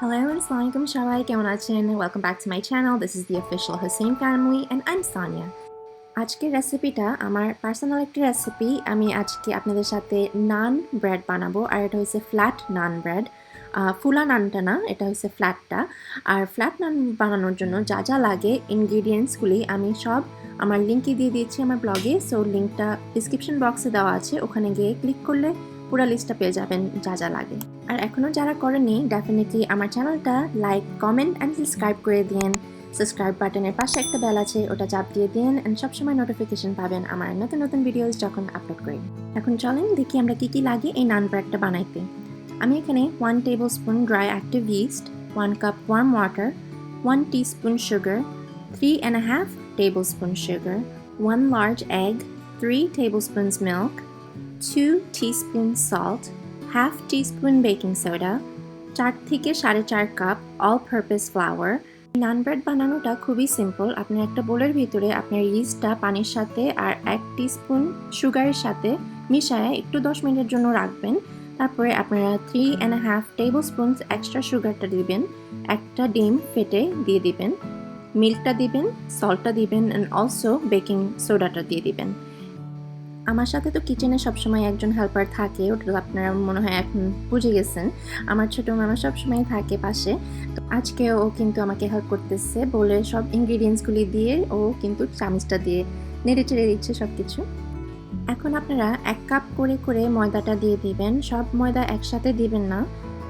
Hello and assalamualaikum সবাই কেমন আছেন? Welcome back to my channel. This is the official Hussein family and I'm Sonia. আজকের রেসিপিটা আমার পার্সোনাল একটা রেসিপি। আমি আজকে আপনাদের সাথে নান ব্রেড বানাবো আর এটা হচ্ছে ফ্ল্যাট নান ব্রেড। ফুলা নানটা না, এটা হচ্ছে ফ্ল্যাটটা। আর ফ্ল্যাট নান বানানোর জন্য যা যা লাগে ইনগ্রিডিয়েন্টসগুলি আমি সব আমার লিঙ্কে দিয়ে দিয়েছি আমার ব্লগে। সো লিঙ্কটা ডিসক্রিপশন বক্সে দেওয়া আছে, ওখানে গিয়ে ক্লিক করলে পুরো লিস্টটা পেয়ে যাবেন যা যা লাগে। আর এখনও যারা করেনি ডেফিনেটলি আমার চ্যানেলটা লাইক, কমেন্ট অ্যান্ড সাবস্ক্রাইব করে দিন। সাবস্ক্রাইব বাটনের পাশে একটা বেল আছে, ওটা চাপ দিয়ে দিন অ্যান্ড সবসময় নোটিফিকেশন পাবেন আমার নতুন নতুন ভিডিওস যখন আপলোড করি। এখন চলেন দেখি আমরা কী কী লাগে এই নান ব্রেডটা বানাইতে। আমি এখানে 1 tablespoon dry active yeast, 1 cup warm water, 1 teaspoon sugar, 3.5 tablespoon sugar, 1 large egg, 3 tablespoons milk, 2 teaspoons salt, half teaspoon baking soda, 4 থেকে 4.5 কাপ অল পারপাস ফ্লাওয়ার। নান ব্রেড বানানোটা খুবই সিম্পল। আপনি একটা বোলের ভিতরে আপনার ইস্টটা পানির সাথে আর 1 টিস্পুন সুগারের সাথে মিশায় একটু 10 মিনিটের জন্য রাখবেন। তারপরে আপনারা 3.5 টেবিলস্পুন এক্সট্রা সুগারটা দিবেন, একটা ডিম ফেটে দিয়ে দিবেন, মিল্কটা দিবেন, সল্টটা দিবেন অ্যান্ড অলসো বেকিং সোডাটা দিয়ে দিবেন। আমার সাথে তো কিচেনে সবসময় একজন হেল্পার থাকে, ওটা তো আপনারা মনে হয় এখন বুঝে গেছেন। আমার ছোটো মামা সবসময় থাকে পাশে, তো আজকে ও কিন্তু আমাকে হেল্প করতেছে বলে সব ইনগ্রিডিয়েন্টসগুলি দিয়ে ও কিন্তু চামচটা দিয়ে নেড়ে চেড়ে দিচ্ছে সব কিছু। এখন আপনারা 1 কাপ করে করে ময়দাটা দিয়ে দিবেন। সব ময়দা একসাথে দিবেন না,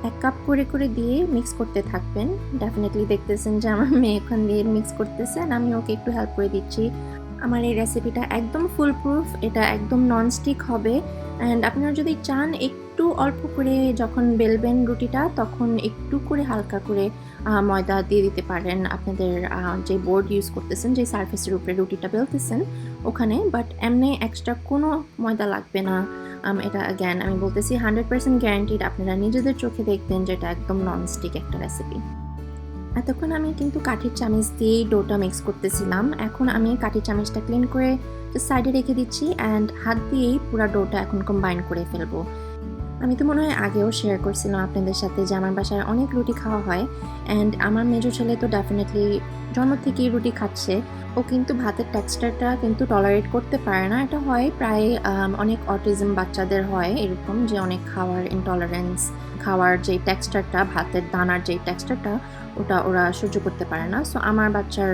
1 কাপ করে করে দিয়ে মিক্স করতে থাকবেন। ডেফিনেটলি দেখতেছেন যে আমার মেয়ে এখান দিয়ে মিক্স করতেছে আর আমি ওকে একটু হেল্প করে দিচ্ছি। আমার এই রেসিপিটা একদম ফুল প্রুফ, এটা একদম ননস্টিক হবে অ্যান্ড আপনারা যদি চান একটু অল্প করে যখন বেলবেন রুটিটা তখন একটু করে হালকা করে ময়দা দিয়ে দিতে পারেন আপনাদের যে বোর্ড ইউজ করতেছেন, যে সারফেসের উপরে রুটিটা বেলতেছেন ওখানে, বাট এমনি এক্সট্রা কোনো ময়দা লাগবে না। এটা অ্যাগেন আমি বলতেছি 100% গ্যারান্টিড, আপনারা নিজেদের চোখে দেখবেন যে এটা একদম ননস্টিক একটা রেসিপি। এতক্ষণ আমি কিন্তু কাঠির চামচ দিয়ে ডোটা মিক্স করতেছিলাম। এখন আমি কাঠির চামচটা ক্লিন করে সাইডে রেখে দিচ্ছি অ্যান্ড হাত দিয়েই পুরো ডোটা এখন কম্বাইন করে ফেলবো। আমি তো মনে হয় আগেও শেয়ার করছিলাম আপনাদের সাথে যে আমার বাসায় অনেক রুটি খাওয়া হয় অ্যান্ড আমার মেজো ছেলে তো ডেফিনেটলি জন্ম থেকেই রুটি খাচ্ছে। ও কিন্তু ভাতের টেক্সচারটা কিন্তু টলারেট করতে পারে না। এটা হয় প্রায় অনেক অটিজম বাচ্চাদের হয় এরকম, যে অনেক খাওয়ার ইনটলারেন্স, খাওয়ার যেই টেক্সচারটা, ভাতের দানার যেই টেক্সচারটা ওটা ওরা সহ্য করতে পারে না। সো আমার বাচ্চার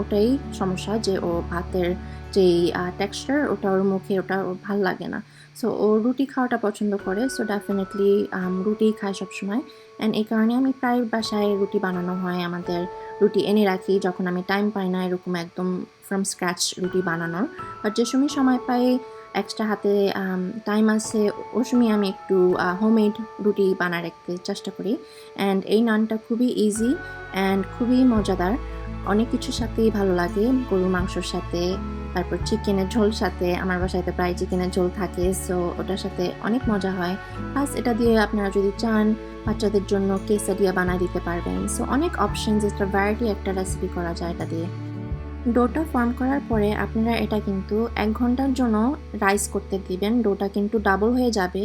ওটাই সমস্যা, যে ও ভাতের যেই টেক্সচার ওটা ওর মুখে ওটা ওর ভাল লাগে না। সো ও রুটি খাওয়াটা পছন্দ করে, সো ডেফিনেটলি রুটি খায় সবসময় অ্যান্ড এই কারণে আমি প্রায় বাসায় রুটি বানানো হয়। আমাদের রুটি এনে রাখি যখন আমি টাইম পাই না এরকম একদম ফ্রম স্ক্র্যাচ রুটি বানানোর, বাট যে সময় পাই এক্সট্রা হাতে টাইম আছে ওই সময় আমি একটু হোমমেড রুটি বানায় রাখতে চেষ্টা করি। অ্যান্ড এই নানটা খুবই ইজি অ্যান্ড খুবই মজাদার, অনেক কিছুর সাথেই ভালো লাগে, গরুর মাংসর সাথে, তারপর চিকেনের ঝোল সাথে, আমার বাসাতে প্রায় চিকেনের ঝোল থাকে, সো ওটার সাথে অনেক মজা হয়। প্লাস এটা দিয়ে আপনারা যদি চান বাচ্চাদের জন্য কেসাডিয়া বানায় দিতে পারবেন। সো অনেক অপশনস, একটা ভ্যারাইটি একটা রেসিপি করা যায় এটা দিয়ে। ডোটা ফর্ম করার পরে আপনারা এটা কিন্তু 1 ঘন্টার জন্য রাইস করতে দিবেন। ডোটা কিন্তু ডাবল হয়ে যাবে,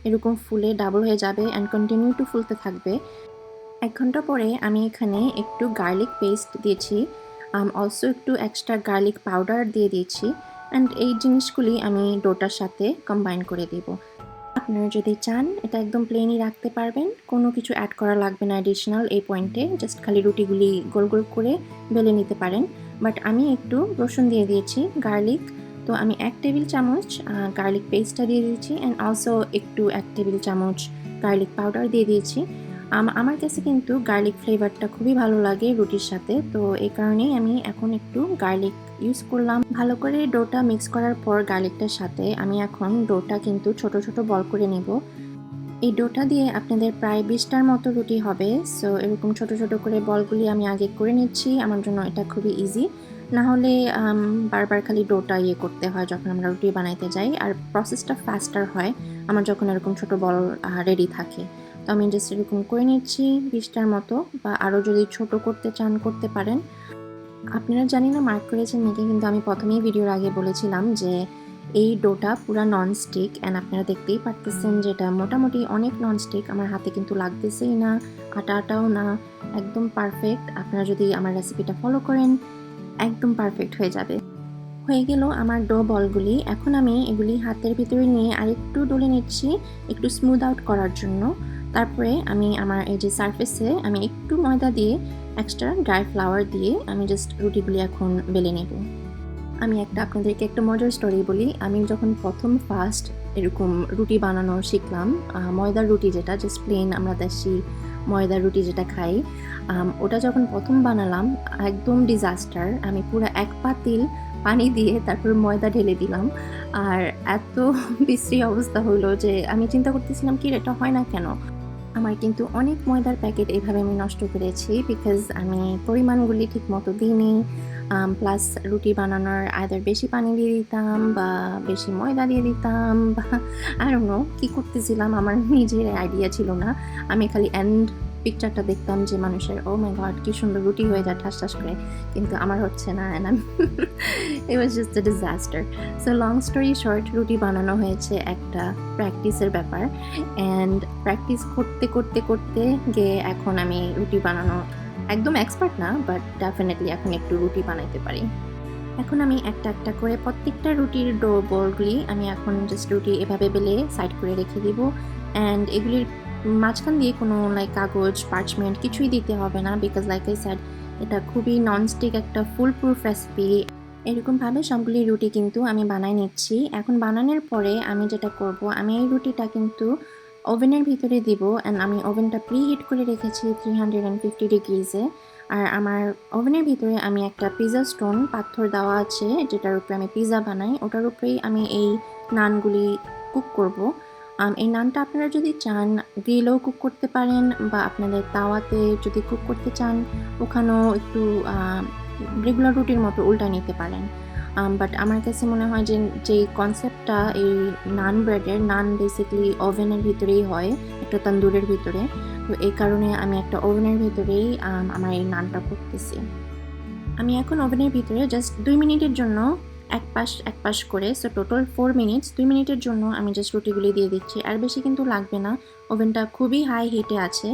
এরকম ফুলে ডাবল হয়ে যাবে অ্যান্ড কন্টিনিউ টু ফুলতে থাকবে। 1 ঘন্টা পরে আমি এখানে একটু গার্লিক পেস্ট দিয়েছি, অলসো একটু এক্সট্রা গার্লিক পাউডার দিয়ে দিয়েছি অ্যান্ড এই জিনিসগুলি আমি ডোটার সাথে কম্বাইন করে দেব। আপনারা যদি চান এটা একদম প্লেনই রাখতে পারবেন, কোনো কিছু অ্যাড করা লাগবে না অ্যাডিশনাল এই পয়েন্টে, জাস্ট খালি রুটিগুলি গোল গোল করে বেলে নিতে পারেন। বাট আমি একটু রসুন দিয়ে দিয়েছি, গার্লিক, তো আমি 1 টেবিল চামচ গার্লিক পেস্টটা দিয়ে দিয়েছি অ্যান্ড অলসো একটু 1 টেবিল চামচ গার্লিক পাউডার দিয়ে দিয়েছি। আমার কাছে কিন্তু গার্লিক ফ্লেভারটা খুবই ভালো লাগে রুটির সাথে, তো এই কারণেই আমি এখন একটু গার্লিক ইউজ করলাম। ভালো করে ডোটা মিক্স করার পর গার্লিকটার সাথে আমি এখন ডোটা কিন্তু ছোট ছোট বল করে নেব। এই ডোটা দিয়ে আপনাদের প্রায় 20টার মতো রুটি হবে, সো এরকম ছোট ছোট করে বলগুলি আমি আগে করে নিচ্ছি, আমার জন্য এটা খুবই ইজি। না হলে বারবার খালি ডোটা করতে হয় যখন আমরা রুটি বানাইতে যাই, আর প্রসেসটা ফাস্টার হয় আমার যখন এরকম ছোট বল রেডি থাকে। তো আমি জাস্ট এরকম করে নিচ্ছি 20টার মতো, বা আরও যদি ছোট করতে চান করতে পারেন। আপনারা জানি না মার্ক করেছেন নাকি, কিন্তু আমি প্রথমেই ভিডিওর আগে বলেছিলাম যে এই ডোটা পুরা ননস্টিক, অ্যান্ড আপনারা দেখতেই পারতেছেন যেটা মোটামুটি অনেক ননস্টিক, আমার হাতে কিন্তু লাগতেছেই না, আটাও না, একদম পারফেক্ট। আপনারা যদি আমার রেসিপিটা ফলো করেন একদম পারফেক্ট হয়ে যাবে। হয়ে গেল আমার ডো বলগুলি। এখন আমি এগুলি হাতের ভিতরে নিয়ে আরেকটু ডলে নিচ্ছি একটু স্মুথ আউট করার জন্য। তারপরে আমি আমার এই যে সারফেসে আমি একটু ময়দা দিয়ে এক্সট্রা ড্রাই ফ্লাওয়ার দিয়ে আমি জাস্ট রুটিগুলি এখন বেলে নেব। আমি আপনাদেরকে একটা মজার স্টোরি বলি। আমি যখন ফার্স্ট এরকম রুটি বানানো শিখলাম, ময়দার রুটি যেটা জাস্ট প্লেন আমরা দেশি ময়দার রুটি যেটা খাই, ওটা যখন প্রথম বানালাম একদম ডিজাস্টার। আমি পুরো এক পাতিল পানি দিয়ে তারপর ময়দা ঢেলে দিলাম, আর এত বিশ্রী অবস্থা হলো যে আমি চিন্তা করতেছিলাম কি এটা হয় না কেন। আমার কিন্তু অনেক ময়দার প্যাকেট এইভাবে আমি নষ্ট করেছি, বিকজ আমি পরিমাণগুলি ঠিক মতো দিইনি। প্লাস রুটি বানানোর আইদার বেশি পানি দিয়ে দিতাম বা বেশি ময়দা দিয়ে দিতাম, বা আই ডোন্ট নো কী করতেছিলাম, আমার নিজের আইডিয়া ছিল না। আমি খালি এন্ড পিকচারটা দেখতাম যে মানুষের ও মাই গড কি সুন্দর রুটি হয়ে যায় ঠাস ঠাস করে, কিন্তু আমার হচ্ছে না, and it was just a disaster. So long story short, রুটি বানানো হয়েছে একটা প্র্যাকটিসের ব্যাপার, অ্যান্ড প্র্যাকটিস করতে করতে করতে গিয়ে এখন আমি রুটি বানানো একদম এক্সপার্ট না, বাট ডেফিনেটলি এখন একটু রুটি বানাইতে পারি। এখন আমি একটা একটা করে প্রত্যেকটা রুটির ডো বলগুলি আমি এখন জাস্ট রুটি এভাবে বেলে সাইড করে রেখে দিব, অ্যান্ড এগুলির মাঝখান দিয়ে কোনো লাইক কাগজ পার্চমেন্ট কিছুই দিতে হবে না, বিকজ লাইক আই সেড এটা খুবই ননস্টিক একটা ফুল প্রুফ রেসিপি। এরকমভাবে সবগুলি রুটি কিন্তু আমি বানাই নিচ্ছি। এখন বানানোর পরে আমি যেটা করব, আমি এই রুটিটা কিন্তু ওভেনের ভিতরে দিব, অ্যান্ড আমি ওভেনটা প্রি হিট করে রেখেছি 350 ডিগ্রিজে। আর আমার ওভেনের ভিতরে আমি একটা পিৎজা স্টোন পাথর দেওয়া আছে যেটার উপরে আমি পিৎজা বানাই, ওটার উপরেই আমি এই নানগুলি কুক করব। এই নানটা আপনারা যদি চান গ্রিলেও কুক করতে পারেন, বা আপনাদের তাওয়াতে যদি কুক করতে চান ওখানেও একটু রেগুলার রুটির মতো উল্টা নিতে পারেন। বাট আমার কাছে মনে হয় যে যেই কনসেপ্টটা এই নান ব্রেডের, নান বেসিকলি ওভেনের ভিতরেই হয়, একটা তন্দুরের ভিতরে, তো এই কারণে আমি একটা ওভেনের ভিতরেই আমার এই নানটা করতেছি। আমি এখন ওভেনের ভিতরে জাস্ট 2 মিনিটের জন্য এক পাশ করে, সো টোটাল 4 মিনিটস, 2 মিনিটের জন্য আমি জাস্ট রুটিগুলি দিয়ে দিচ্ছি, আর বেশি কিন্তু লাগবে না। ওভেনটা খুবই হাই হিটে আছে,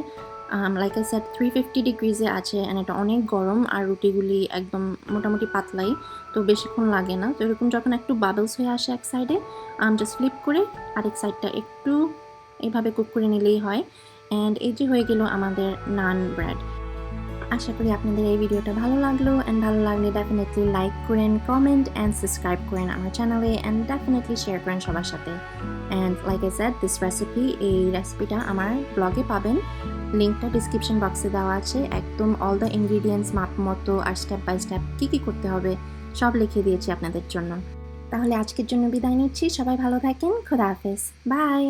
লাইক আই সেড 350 ডিগ্রিজে আছে, অ্যান্ড এটা অনেক গরম, আর রুটিগুলি একদম মোটামুটি পাতলাই, তো বেশিক্ষণ লাগে না। তো এরকম যখন একটু বাবলস হয়ে আসে এক সাইডে, জাস্ট ফ্লিপ করে আরেক সাইডটা একটু এইভাবে কুক করে নিলেই হয়, অ্যান্ড এই যে হয়ে গেল আমাদের নান ব্রেড। আশা করি আপনাদের এই ভিডিওটা ভালো লাগলো, অ্যান্ড ভালো লাগলে ডেফিনেটলি লাইক করেন, কমেন্ট অ্যান্ড সাবস্ক্রাইব করেন আমার চ্যানেলে, অ্যান্ড ডেফিনেটলি শেয়ার করেন সবার সাথে। And like I said this recipe, এই রেসিপিটা আমার ব্লগে পাবেন, লিঙ্কটা ডিসক্রিপশন বক্সে দেওয়া আছে, একদম অল দ্য ইনগ্রিডিয়েন্টস মাপ মতো আর স্টেপ বাই স্টেপ কী কী করতে হবে সব লিখে দিয়েছি আপনাদের জন্য। তাহলে আজকের জন্য বিদায় নিচ্ছি, সবাই ভালো থাকেন, খোদা হাফেজ, বাই।